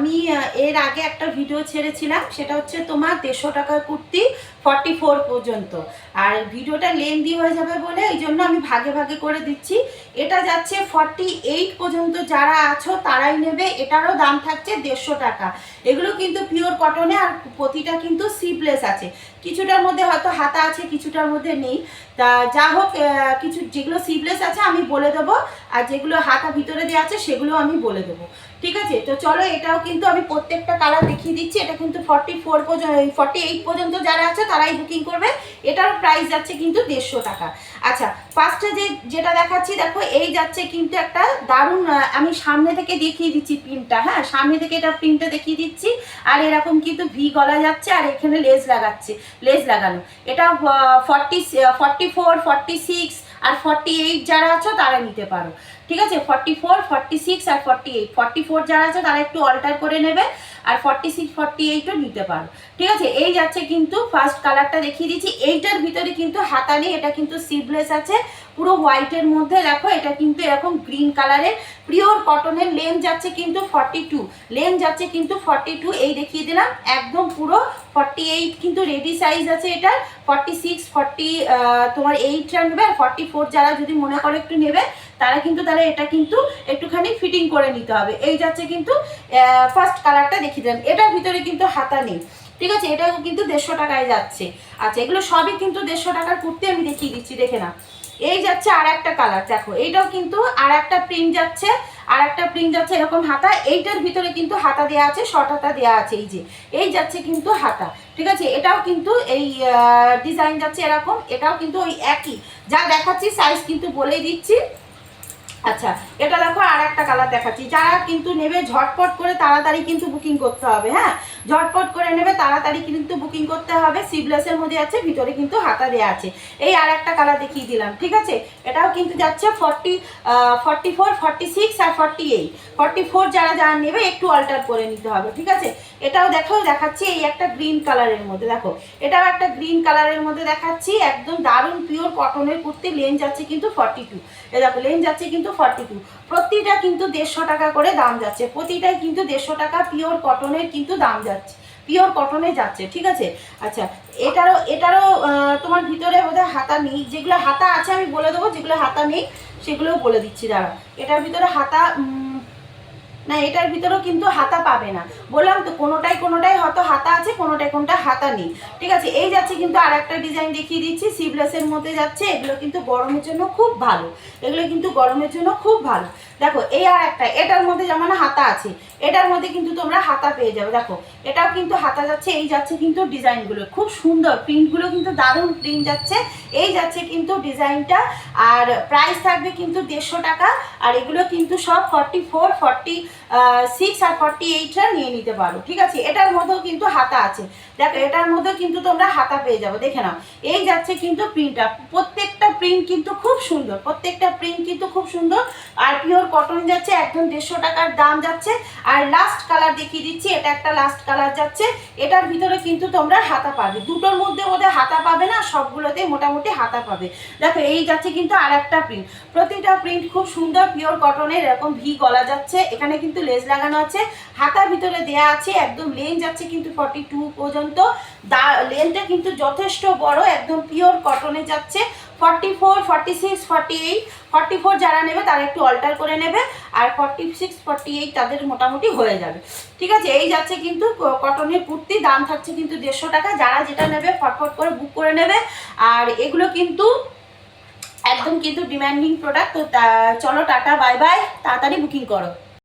আমি এর আগে একটা ভিডিও ছেড়েছিলাম, সেটা হচ্ছে তোমার 150 টাকার কুর্তি 44 পর্যন্ত। আর ভিডিওটা লেন্দি হয়ে যাবে বলে এই জন্য আমি ভাগে ভাগে করে দিচ্ছি। এটা যাচ্ছে 48 পর্যন্ত, যারা আছো তারাই নেবে। এটারও দাম থাকছে 150 টাকা। এগুলো কিন্তু পিওর কটনে, আর প্রতিটা কিন্তু সিপলেস আছে। কিছুটার মধ্যে হয়তো হাতা আছে, কিছুটার মধ্যে নেই। তা যা হোক, কিছু যেগুলো সিপলেস আছে আমি বলে দেবো, আর যেগুলো হাতা ভিতরে দেওয়া আছে সেগুলো আমি বলে দেবো। ঠিক আছে, তো চলো এটাও কিন্তু আমি প্রত্যেকটা কালার দেখিয়ে দিচ্ছি। এটা কিন্তু 44 পর্যন্ত, 48 পর্যন্ত যারা আছে তারাই বুকিং করবে। এটার প্রাইস যাচ্ছে কিন্তু 150 টাকা। আচ্ছা, ফার্স্টে যেটা দেখাচ্ছি, দেখো এই যাচ্ছে কিন্তু একটা দারুণ, আমি সামনে থেকে দেখিয়ে দিচ্ছি প্রিন্টটা। হ্যাঁ, সামনে থেকে এটা প্রিন্টটা দেখিয়ে দিচ্ছি। আর এরকম কিন্তু ভি গলা যাচ্ছে, আর এখানে লেস লাগানো। এটা 44, 46 আর 48 যারা আছো তারা নিতে পারো। ঠিক আছে, 44, 46 আর 48। 44 যারা আছে তারা একটু অল্টার করে নেবে, আর 46, 48ও নিতে পারো। ঠিক আছে, এই যাচ্ছে কিন্তু ফার্স্ট কালারটা দেখিয়ে দিচ্ছি। এইটার ভিতরে কিন্তু হাতা নেই, এটা কিন্তু সিভলেস আছে, পুরো হোয়াইটের মধ্যে। দেখো এটা কিন্তু এরকম গ্রিন কালারের পিওর কটনের। লেন্থ যাচ্ছে কিন্তু 42, লেন্থ যাচ্ছে কিন্তু 42। এই দেখিয়ে দিলাম একদম পুরো 48 কিন্তু রেডি সাইজ আছে এটা। 46, 40 তোমার 8 নেবে, আর 44 যারা যদি মনে করো একটু নেবে তারা কিন্তু তাহলে এটা কিন্তু একটুখানি ফিটিং করে নিতে হবে। এই যাচ্ছে কিন্তু ফার্স্ট কালারটা দেখিয়ে দিলাম। এটার ভিতরে কিন্তু হাতা নেই। ঠিক আছে, এটাও কিন্তু 150 টাকায় যাচ্ছে। আচ্ছা, এগুলো সবই কিন্তু 150 টাকার কুর্তি, আমি দেখিয়ে দিচ্ছি, দেখে না। এই যাচ্ছে আর একটা কালার, দেখো এইটাও কিন্তু আর একটা প্রিন্ট যাচ্ছে, এরকম হাতা। এইটার ভিতরে কিন্তু হাতা দেওয়া আছে, শর্ট হাতা দেওয়া আছে। এই যাচ্ছে কিন্তু হাতা। ঠিক আছে, এটাও কিন্তু এই ডিজাইন যাচ্ছে এরকম। এটাও কিন্তু ওই একই যা দেখাচ্ছি, সাইজ কিন্তু বলেই দিচ্ছি। আচ্ছা, এটা দেখো আর একটা কালার দেখাচ্ছি। যারা কিন্তু নেবে ঝটপট করে তাড়াতাড়ি কিন্তু বুকিং করতে হবে। হ্যাঁ, ঝটপট করে নেবে, তাড়াতাড়ি কিন্তু বুকিং করতে হবে। সিভলেসের মধ্যে আছে, ভিতরে কিন্তু হাতা দেওয়া আছে। এই আর একটা কালার দেখিয়ে দিলাম। ঠিক আছে, এটাও কিন্তু যাচ্ছে 44, 46 আর 48। 44 যারা নেবে একটু অল্টার করে নিতে হবে। ঠিক আছে, এটাও দেখাচ্ছি এই একটা গ্রিন কালারের মধ্যে। দেখো এটাও একটা গ্রিন কালারের মধ্যে দেখাচ্ছি, একদম দারুণ পিওর কটনের কুর্তি। লেন যাচ্ছে কিন্তু 42। এ দেখো লেন যাচ্ছে কিন্তু 42। প্রতিটা কিন্তু 150 টাকা করে দাম যাচ্ছে, প্রতিটাই কিন্তু 150 টাকা পিওর কটনের কিন্তু দাম যাচ্ছে, পিওর কটনে যাচ্ছে। ঠিক আছে, আচ্ছা এটারও তোমার ভিতরে বোধহয় হাতা নেই। যেগুলো হাতা আছে আমি বলে দেবো, যেগুলো হাতা নেই সেগুলোও বলে দিচ্ছি। দাঁড়া, এটার ভিতরে হাতা না, এটার ভিতরেও কিন্তু হাতা পাবে না। বললাম তো, কোনোটাই হয়তো হাতা আছে, কোনোটা হাতা নেই। ঠিক আছে, এই যাচ্ছে কিন্তু আর একটা ডিজাইন দেখিয়ে দিচ্ছি, সিভলেসের মধ্যে যাচ্ছে। এগুলো কিন্তু গরমের জন্য খুব ভালো, দেখো এই আর একটা, এটার মধ্যে যেমন হাতা আছে, এটার মধ্যে কিন্তু তোমরা হাতা পেয়ে যাবে। দেখো এটাও কিন্তু হাতা যাচ্ছে। এই যাচ্ছে কিন্তু ডিজাইনগুলো খুব সুন্দর, প্রিন্টগুলো কিন্তু দারুণ প্রিন্ট যাচ্ছে। এই যাচ্ছে কিন্তু ডিজাইনটা, আর প্রাইস থাকবে কিন্তু 150 টাকা। আর এগুলো কিন্তু সব 44, 46 আর 48টা নিয়ে নিতে পারো। ঠিক আছে, এটার মধ্যেও কিন্তু হাতা আছে। দেখো এটার মধ্যেও কিন্তু তোমরা হাতা পেয়ে যাবে, দেখে নাও। এই যাচ্ছে কিন্তু প্রিন্টটা, প্রত্যেকটা প্রিন্ট কিন্তু খুব সুন্দর, আর পিওর কটন যাচ্ছে, একদম 150 টাকার দাম যাচ্ছে। আর লাস্ট কালার দেখিয়ে দিচ্ছি, এটা একটা লাস্ট কালার যাচ্ছে। এটার ভিতরে কিন্তু তোমরা হাতা পাবে, দুটোর মধ্যে হাতা পাবে না, সবগুলোতেই মোটামুটি হাতা পাবে। দেখো এই যাচ্ছে কিন্তু আর একটা প্রিন্ট, প্রতিটা প্রিন্ট খুব সুন্দর, পিওর কটনের, এরকম ভি গলা যাচ্ছে। এখানে কিন্তু লেস লাগানো আছে, হাতার ভিতরে দেয়া আছে। একদম লেন যাচ্ছে কিন্তু 42 পর্যন্ত। লেনটা কিন্তু যথেষ্ট বড়, একদম পিওর কটনে যাচ্ছে। 44, 46, 48। 44 যারা নেবে তারা একটু অল্টার করে নেবে, আর 46, 48 তাদের মোটামুটি হয়ে যাবে। ঠিক আছে, এই যাচ্ছে কিন্তু কটনের কুর্তি, দাম থাকছে কিন্তু 150 টাকা। যারা যেটা নেবে ফটফট করে বুক করে নেবে। আর এগুলো কিন্তু একদম কিন্তু ডিমান্ডিং প্রোডাক্ট। তো চলো টাটা, বাই বাই, তাড়াতাড়ি বুকিং করো।